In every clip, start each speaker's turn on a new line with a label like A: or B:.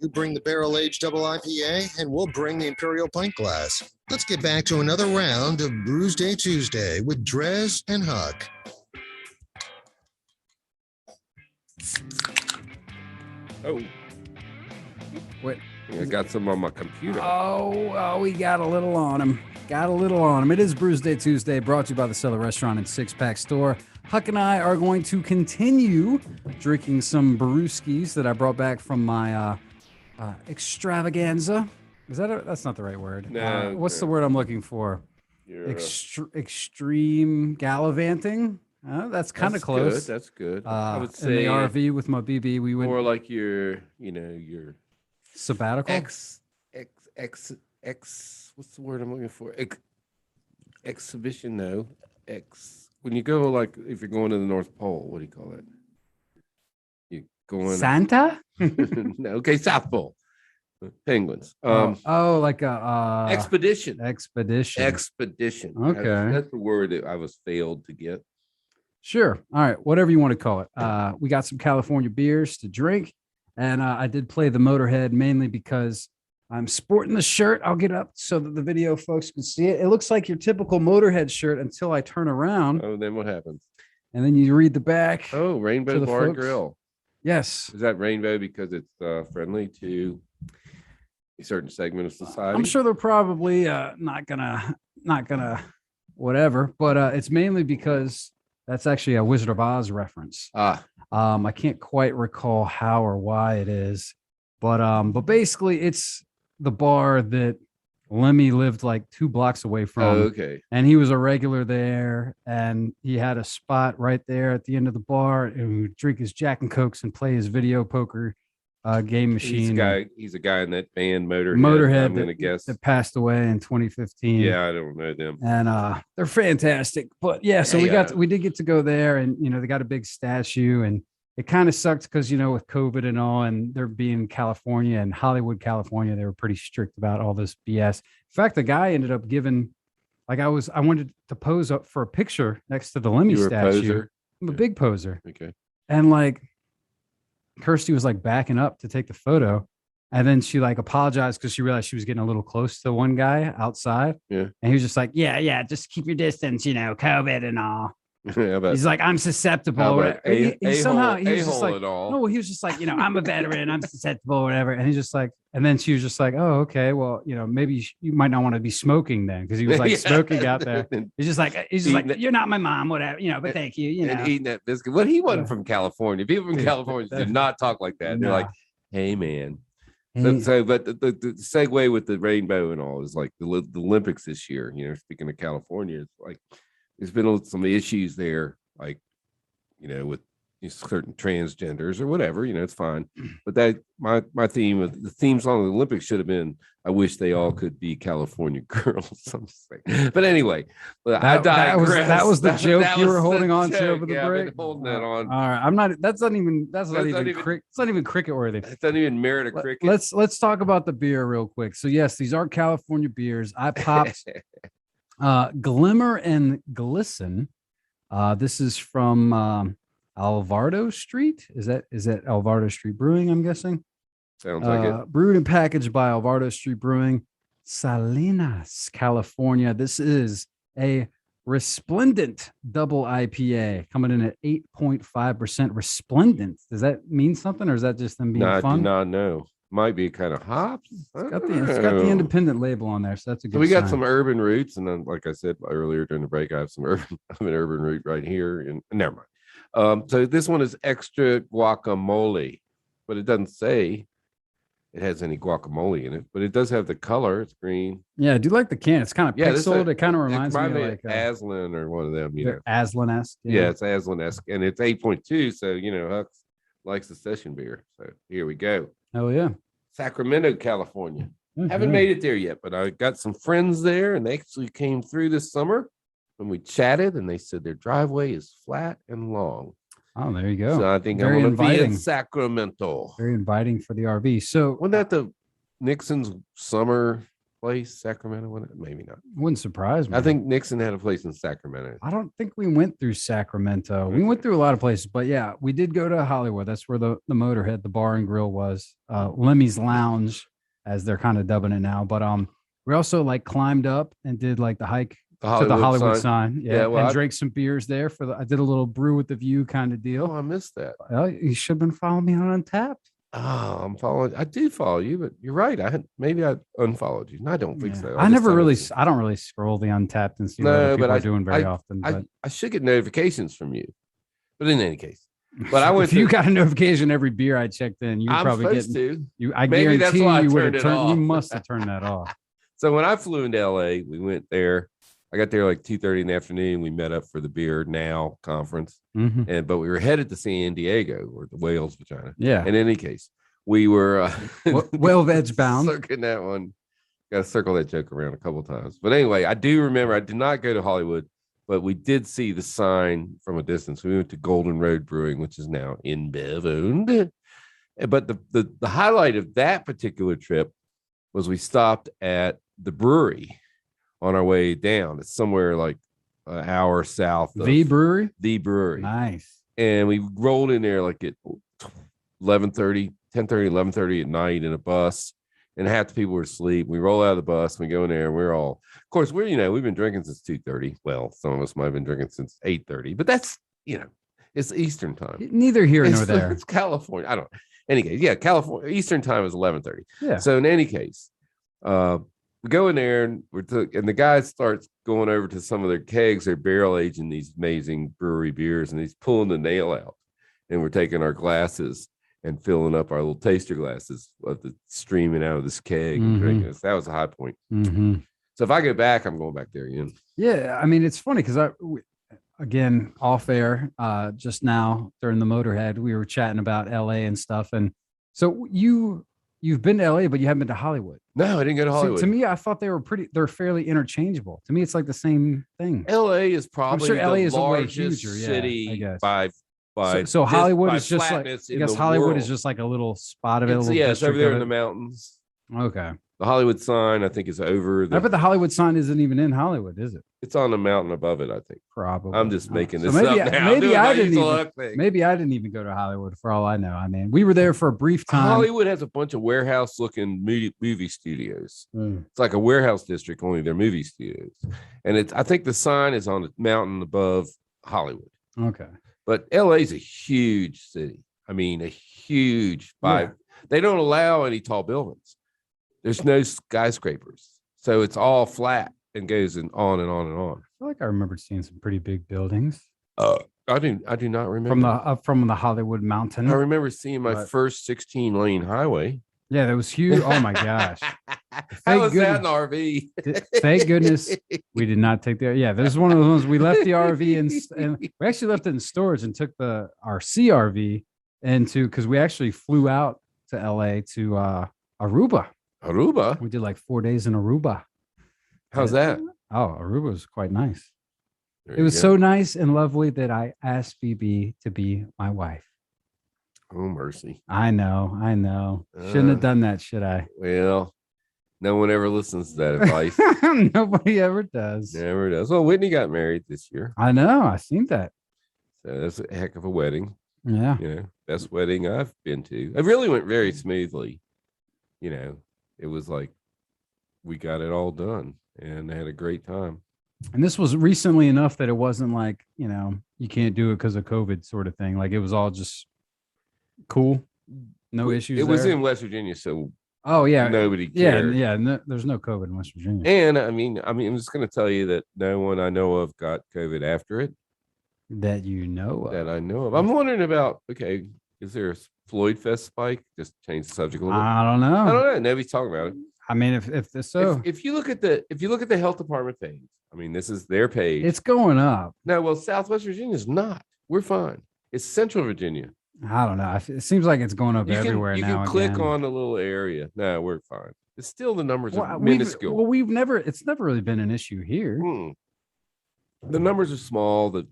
A: You bring the barrel-aged double IPA, and we'll bring the Imperial pint glass. Let's get back to another round of Brewsday Tuesday with DreZ and Huck.
B: Oh.
C: What?
B: I got some on my computer.
C: Oh, we got a little on him. It is Brewsday Tuesday, brought to you by the Cellar Restaurant and Six Pack Store. Huck and I are going to continue drinking some brewskis that I brought back from my extravaganza. That's not the right word.
B: No.
C: What's the word I'm looking for? Extreme gallivanting. That's kind of close.
B: That's good. I would say
C: in the RV with my BB, we went
B: more like your
C: sabbatical.
B: What's the word I'm looking for? Exhibition. No. When you go, like, if you're going to the North Pole, what do you call it? You going
C: Santa?
B: No, okay, South Pole. Penguins.
C: Like a
B: expedition.
C: Expedition.
B: Okay, that's the word that I was failed to get.
C: Sure. All right, whatever you want to call it. We got some California beers to drink, and I did play the Motorhead mainly because I'm sporting the shirt. I'll get up so that the video folks can see it. It looks like your typical Motorhead shirt until I turn around.
B: Oh, then what happens?
C: And then you read the back.
B: Oh, Rainbow Bar and Grill.
C: Yes.
B: Is that rainbow because it's friendly to a certain segment of society?
C: I'm sure they're probably not gonna whatever, but it's mainly because that's actually a Wizard of Oz reference. I can't quite recall how or why it is, but basically it's the bar that Lemmy lived like 2 blocks away from.
B: Oh, okay.
C: And he was a regular there, and he had a spot right there at the end of the bar, and he would drink his Jack and Cokes and play his video poker game machine.
B: He's a guy in that band Motorhead. I'm gonna guess
C: that passed away in 2015.
B: Yeah, I don't know them.
C: And they're fantastic. But yeah, so we did get to go there, and they got a big statue, and it kind of sucked because with COVID and all, and there being California and Hollywood, California, they were pretty strict about all this BS. In fact, the guy ended up giving, like, I wanted to pose up for a picture next to the Lemmy statue. I'm a big poser.
B: Okay.
C: And like Kirsty was like backing up to take the photo, and then she like apologized because she realized she was getting a little close to one guy outside.
B: Yeah.
C: And he was just like, yeah, just keep your distance, COVID and all. He's like, I'm susceptible. He was just like, I'm a veteran, I'm susceptible or whatever. And he's just like, and then she was just like, oh, okay, well, maybe you might not want to be smoking then, because he was like smoking out there. He's just like, you're not my mom, whatever, but thank you,
B: and eating that biscuit. Well, he wasn't from California. People from California did not talk like that. They're like, hey, man. But the segue with the rainbow and all is like the Olympics this year. Speaking of California, it's like there's been some issues there, like with certain transgenders or whatever. It's fine. But that my theme of the theme song of the Olympics should have been, I wish they all could be California girls. I'm just saying. But anyway, I digress.
C: That was the joke you were holding on to over the break.
B: I've been holding that on.
C: All right, I'm not. That's not even cricket worthy.
B: It doesn't even merit a cricket.
C: Let's talk about the beer real quick. So yes, these are California beers. I popped Glimmer and Glisten. This is from Alvarado Street. Is that Alvarado Street Brewing, I'm guessing?
B: Sounds like it.
C: Brewed and packaged by Alvarado Street Brewing, Salinas, California. This is a resplendent double IPA coming in at 8.5% resplendent. Does that mean something, or is that just them being fun?
B: I do not know. Might be kind of hops.
C: It's got the independent label on there, so that's a good.
B: So we got some urban roots, and then, like I said earlier during the break, I have an urban root right here, and never mind. So this one is extra guacamole, but it doesn't say it has any guacamole in it, but it does have the color. It's green.
C: Yeah, I do like the can. It's kind of pixeled. It kind of reminds me of like
B: Aslan or one of them.
C: Aslan-esque.
B: Yeah, it's Aslan-esque, and it's 8.2. So Huck likes the session beer. So here we go.
C: Oh yeah,
B: Sacramento, California. Haven't made it there yet, but I got some friends there, and they actually came through this summer when we chatted, and they said their driveway is flat and long.
C: Oh, there you go.
B: So I think I'm going to be in Sacramento.
C: Very inviting for the RV. So
B: wasn't that the Nixon's summer place, Sacramento? Maybe not.
C: Wouldn't surprise me.
B: I think Nixon had a place in Sacramento.
C: I don't think we went through Sacramento. We went through a lot of places, but yeah, we did go to Hollywood. That's where the Motorhead, the bar and grill was. Lemmy's Lounge, as they're kind of dubbing it now. But we also like climbed up and did like the hike to the Hollywood sign. Yeah, well, and drank some beers there I did a little brew with the view kind of deal.
B: Oh, I missed that.
C: Well, you should have been following me on Untapped.
B: Oh, I'm following. I do follow you, but you're right. Maybe I unfollowed you. No, I don't think so.
C: I don't really scroll the Untapped and see what other people are doing very often. But
B: I should get notifications from you. But in any case, but I went.
C: If you got a notification every beer I checked in, you're probably getting. I
B: maybe that's
C: guarantee
B: why
C: you would have
B: turned.
C: You must have turned that off.
B: So when I flew into LA, we went there. I got there like 2:30 in the afternoon. We met up for the Beer Now conference, but we were headed to San Diego or the Whales Vagina.
C: Yeah.
B: In any case, we were
C: well veg bound.
B: Circling that one. Got to circle that joke around a couple of times. But anyway, I do remember I did not go to Hollywood, but we did see the sign from a distance. We went to Golden Road Brewing, which is now InBev owned. But the highlight of that particular trip was we stopped at the brewery on our way down. It's somewhere like an hour south of
C: the brewery.
B: Nice. And we rolled in there like at 10:30, 11:30 at night in a bus, and half the people were asleep. We roll out of the bus, we go in there, and we're all, of course, we've been drinking since 2:30. Well, some of us might have been drinking since 8:30, but that's, it's Eastern time.
C: Neither here nor there.
B: It's California. I don't know. Any case, yeah, California Eastern time is 11:30.
C: Yeah.
B: So in any case, we go in there and and the guy starts going over to some of their kegs. They're barrel aging these amazing brewery beers, and he's pulling the nail out, and we're taking our glasses and filling up our little taster glasses of the streaming out of this keg and drinking. So that was a high point. So if I go back, I'm going back there again.
C: Yeah, I mean, it's funny because again, off air, just now during the Motorhead, we were chatting about LA and stuff. And so you've been to LA, but you haven't been to Hollywood.
B: No, I didn't go to Hollywood.
C: To me, I thought they're fairly interchangeable. To me, it's like the same thing.
B: LA is probably
C: LA
B: the
C: is
B: largest
C: huger,
B: city
C: so Hollywood is just like, I guess Hollywood is just like a little spot of it.
B: It's over there in the mountains.
C: Okay.
B: The Hollywood sign, I think, is over.
C: I bet the Hollywood sign isn't even in Hollywood, is it?
B: It's on the mountain above it, I think.
C: Probably.
B: I'm just making this
C: up now. Maybe I didn't even go to Hollywood for all I know. I mean, we were there for a brief time.
B: Hollywood has a bunch of warehouse-looking movie studios. It's like a warehouse district, only they're movie studios. And I think the sign is on the mountain above Hollywood.
C: Okay.
B: But LA is a huge city. I mean, a huge vibe. Yeah. They don't allow any tall buildings. There's no skyscrapers. So it's all flat and goes on and on and on.
C: I feel like I remember seeing some pretty big buildings.
B: I do not remember.
C: From the Hollywood mountain.
B: I remember seeing my first 16-lane highway.
C: Yeah, that was huge. Oh my gosh.
B: How was that in RV?
C: Thank goodness we did not take the. Yeah, this is one of those ones we left the RV and we actually left it in storage and took our CRV because we actually flew out to LA to Aruba.
B: Aruba?
C: We did like 4 days in Aruba.
B: How's that?
C: Oh, Aruba was quite nice. It was so nice and lovely that I asked BB to be my wife.
B: Oh, mercy.
C: I know. Shouldn't have done that, should I?
B: Well, no one ever listens to that advice.
C: Nobody ever does.
B: Never does. Well, Whitney got married this year.
C: I know. I seen that.
B: So that's a heck of a wedding.
C: Yeah.
B: Best wedding I've been to. It really went very smoothly. It was like we got it all done and had a great time.
C: And this was recently enough that it wasn't like, you can't do it because of COVID sort of thing. Like it was all just cool. No issues.
B: It was in West Virginia. So nobody
C: cared. Yeah. There's no COVID in West Virginia.
B: And I mean, I'm just going to tell you that no one I know of got COVID after it.
C: That you know of.
B: That I know of. I'm wondering about, is there a Floyd Fest spike? Just change the subject a little bit.
C: I don't know.
B: Nobody's talking about it.
C: I mean, if so,
B: if you look at the health department page, I mean, this is their page.
C: It's going up.
B: No, well, Southwest Virginia is not. We're fine. It's Central Virginia.
C: I don't know. It seems like it's going up everywhere now.
B: You can click on the little area. No, we're fine. It's still the numbers are minuscule.
C: It's never really been an issue here.
B: The numbers are small. The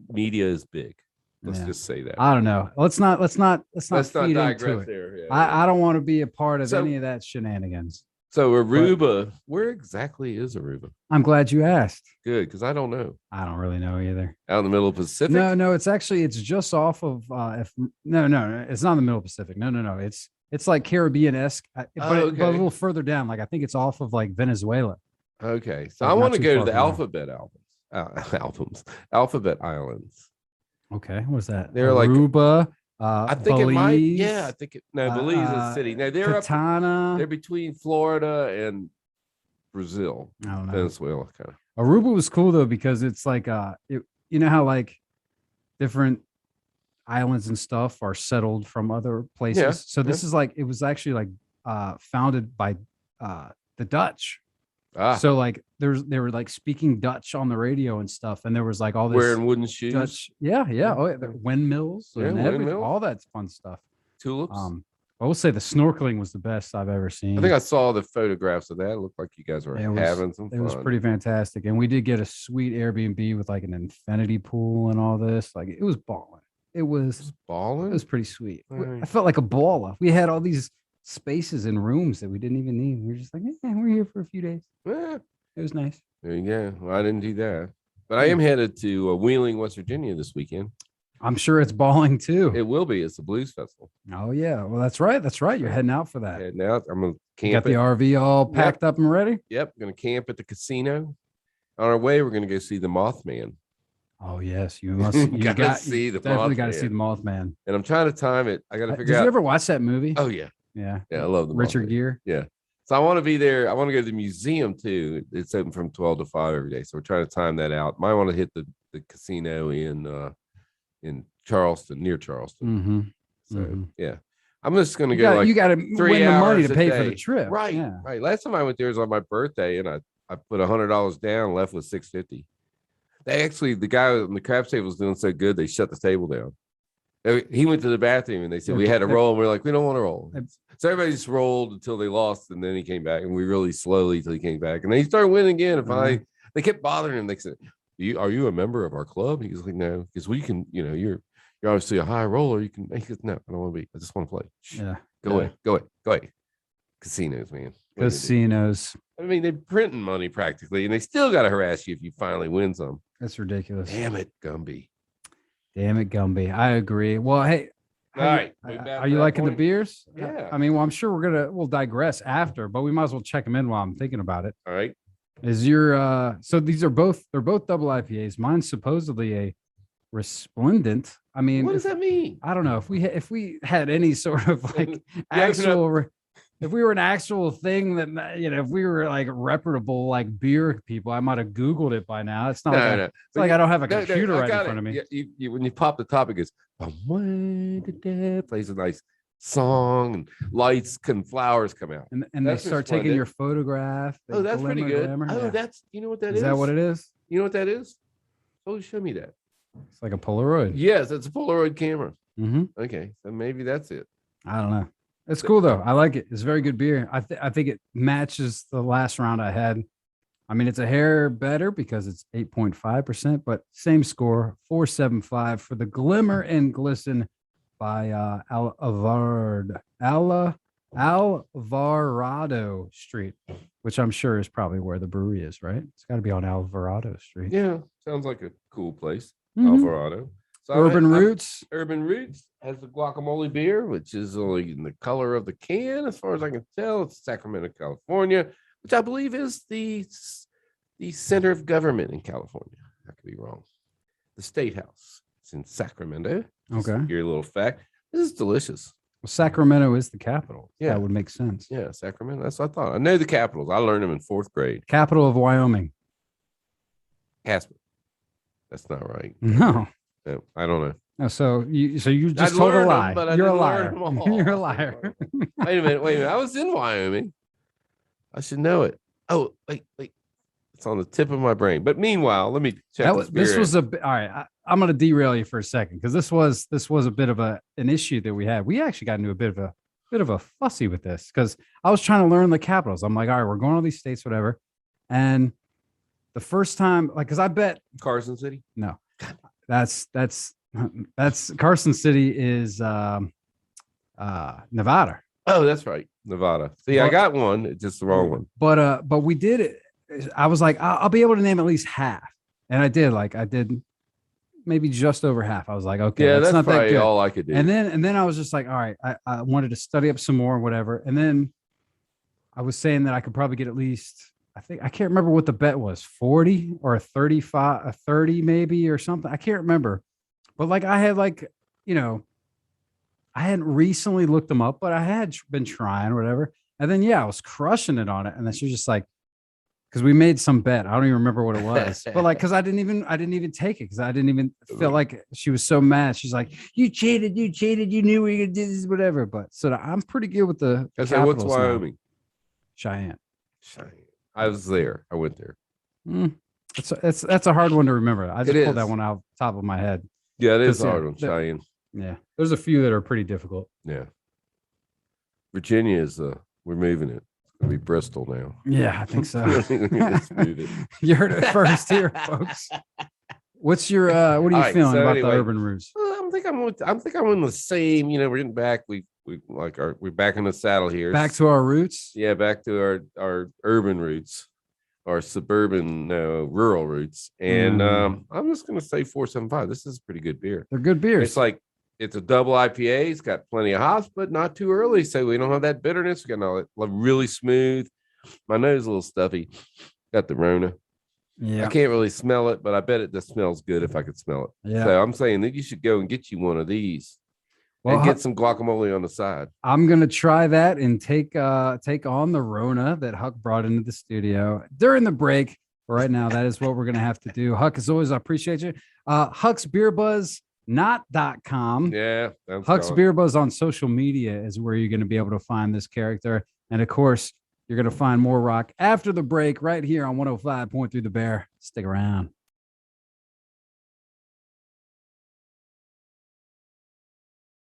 B: media is big. Let's just say that.
C: I don't know. Let's not feed
B: digress
C: into it.
B: there. Yeah,
C: I don't want to be a part of any of that shenanigans.
B: So Aruba, where exactly is Aruba?
C: I'm glad you asked.
B: Good, because I don't know.
C: I don't really know either.
B: Out in the middle of the Pacific?
C: No, it's just off of no, it's not in the middle Pacific. No. It's like Caribbean-esque, but a little further down. Like I think it's off of like Venezuela.
B: Okay. So I want to go to the Alphabet Alphabet Islands.
C: Okay. What's that?
B: They're
C: Aruba,
B: I think
C: Belize,
B: it might. Yeah, I think Belize is a city. No, they're
C: Katana.
B: they're between Florida and Brazil.
C: I don't know.
B: Venezuela kind of.
C: Aruba was cool though because it's like you know how like different islands and stuff are settled from other places.
B: Yeah,
C: so this is like it was actually like founded by the Dutch. So like they were like speaking Dutch on the radio and stuff, and there was like all this
B: wearing wooden shoes.
C: Dutch, yeah. Oh, windmills, and all that fun stuff.
B: Tulips.
C: I will say the snorkeling was the best I've ever seen.
B: I think I saw the photographs of that. It looked like you guys were having some fun.
C: It was pretty fantastic, and we did get a sweet Airbnb with like an infinity pool and all this. Like it was balling. It was balling. It was pretty sweet. Right. I felt like a baller. We had all these spaces and rooms that we didn't even need. We were just like, we're here for a few days. Yeah. It was nice.
B: There you go. Well, I didn't do that, but I am headed to Wheeling, West Virginia this weekend.
C: I'm sure it's balling too.
B: It will be. It's a blues festival.
C: Oh yeah. Well, that's right. You're heading out for that.
B: Heading out. I'm gonna camp.
C: You got the RV all packed up and ready?
B: Yep. Gonna camp at the casino. On our way, we're gonna go see the Mothman.
C: Oh yes, you must. You got to see the definitely got to see the Mothman.
B: And I'm trying to time it. I got to figure out.
C: Did you ever watch that movie?
B: Oh yeah.
C: Yeah.
B: I love the
C: Richard Gere.
B: Yeah. So I want to be there. I want to go to the museum too. It's open from 12 to 5 every day. So we're trying to time that out. Might want to hit the casino in Charleston, near Charleston. So yeah. I'm just gonna go.
C: You got to win the money to pay for the trip.
B: Right. Yeah. Right. Last time I went there was on my birthday, and I put $100 down, left with $650. The guy on the craps table was doing so good, they shut the table down. He went to the bathroom and they said we had to roll, and we're like, we don't want to roll. So everybody just rolled until they lost, and then he came back, and we really slowly till he came back, and then he started winning again. And they kept bothering him. They said, "Are you a member of our club?" He was like, "No," because we can. You're obviously a high roller. You can make it. No, I don't want to be. I just want to play.
C: Yeah,
B: go away. Casinos, man.
C: Casinos.
B: I mean, they're printing money practically, and they still got to harass you if you finally win some.
C: That's ridiculous.
B: Damn it, Gumby.
C: I agree. Well, hey,
B: all right.
C: Are you liking the beers?
B: Yeah.
C: I mean, well, I'm sure we'll digress after, but we might as well check them in while I'm thinking about it.
B: All right.
C: Is your so they're both double IPAs. Mine's supposedly a resplendent. I mean,
B: what does that mean?
C: I don't know. If we had any sort of like actual. If we were an actual thing that, if we were like reputable, like beer people, I might have Googled it by now. It's not it's like I don't have a computer right in front of me.
B: You, when you pop the topic, it's plays a nice song, and lights and flowers come out.
C: And they start taking your photograph.
B: Oh, that's pretty good. That's, you know what that is?
C: Is that what it is?
B: You know what that is? Oh, show me that.
C: It's like a Polaroid.
B: Yes, it's a Polaroid camera.
C: Mm-hmm.
B: Okay, so maybe that's it.
C: I don't know. It's cool though. I like it. It's very good beer. I think it matches the last round I had. I mean, it's a hair better because it's 8.5%, but same score, 4.75 for the Glimmer and Glisten by Alvarado Street, which I'm sure is probably where the brewery is, right? It's got to be on Alvarado Street.
B: Yeah, sounds like a cool place.
C: Mm-hmm.
B: Alvarado. So
C: Urban Roots
B: has the guacamole beer, which is only in the color of the can, as far as I can tell. It's Sacramento, California, which I believe is the center of government in California. I could be wrong. The State House. It's in Sacramento.
C: Okay.
B: Your little fact. This is delicious.
C: Well, Sacramento is the capital.
B: Yeah,
C: that would make sense.
B: Yeah, Sacramento. That's what I thought. I know the capitals. I learned them in 4th grade.
C: Capital of Wyoming.
B: Casper. That's not right.
C: No.
B: No, I don't know.
C: No, so you just told a lie. You're a liar. You're a liar.
B: Wait a minute. I was in Wyoming. I should know it. Oh, wait. It's on the tip of my brain. But meanwhile, let me check.
C: This was all right. I'm going to derail you for a second because this was a bit of an issue that we had. We actually got into a bit of a fussy with this because I was trying to learn the capitals. I'm like, all right, we're going to all these states, whatever. And the first time, like, because I bet
B: Carson City.
C: No. That's Carson City is Nevada.
B: Oh, that's right. Nevada. See, I got one. It's just the wrong one.
C: But we did it. I was like, I'll be able to name at least half. And I did. Like I did maybe just over half. I was like, okay,
B: yeah,
C: that's not
B: probably
C: that good.
B: all I could do.
C: And then I was just like, all right, I wanted to study up some more or whatever. And then I was saying that I could probably get at least, I can't remember what the bet was, 40 or a 35, a 30 maybe or something. I can't remember. But like I had like, you know, I hadn't recently looked them up, but I had been trying or whatever. And then, I was crushing it on it. And then she was just like, because we made some bet. I don't even remember what it was, but like, because I didn't even take it because I didn't even feel like she was so mad. She's like, you cheated, you knew we could do this, whatever. But so I'm pretty good with the.
B: So what's Wyoming?
C: Cheyenne.
B: I was there. I went there.
C: That's a hard one to remember. I just pulled that one out top of my head.
B: Yeah, it is a hard one. Cheyenne.
C: Yeah, there's a few that are pretty difficult.
B: Yeah, Virginia is we're moving it. It'll be Bristol now.
C: Yeah, I think so. You heard it first here, folks. What's your what are you feeling about the urban roots?
B: I think I'm in the same. You know, we're getting back. We're back in the saddle here.
C: Back to our roots.
B: Yeah, back to our urban roots, our suburban rural roots. And I'm just gonna say 475. This is a pretty good beer.
C: They're good beers.
B: It's like it's a double IPA. It's got plenty of hops, but not too early. So we don't have that bitterness. We got all that really smooth. My nose is a little stuffy. Got the Rona.
C: Yeah.
B: I can't really smell it, but I bet it just smells good if I could smell it.
C: Yeah.
B: So I'm saying that you should go and get you one of these and get some guacamole on the side. I'm
C: going to try that and take on the Rona that Huck brought into the studio during the break. Right now, that is what we're going to have to do. Huck, as always, I appreciate you. Huck's Beer Buzz. Not.com.
B: Yeah.
C: Huck's Beer Buzz on social media is where you're going to be able to find this character. And of course, you're going to find more rock after the break right here on 105.3 The Bear. Stick around.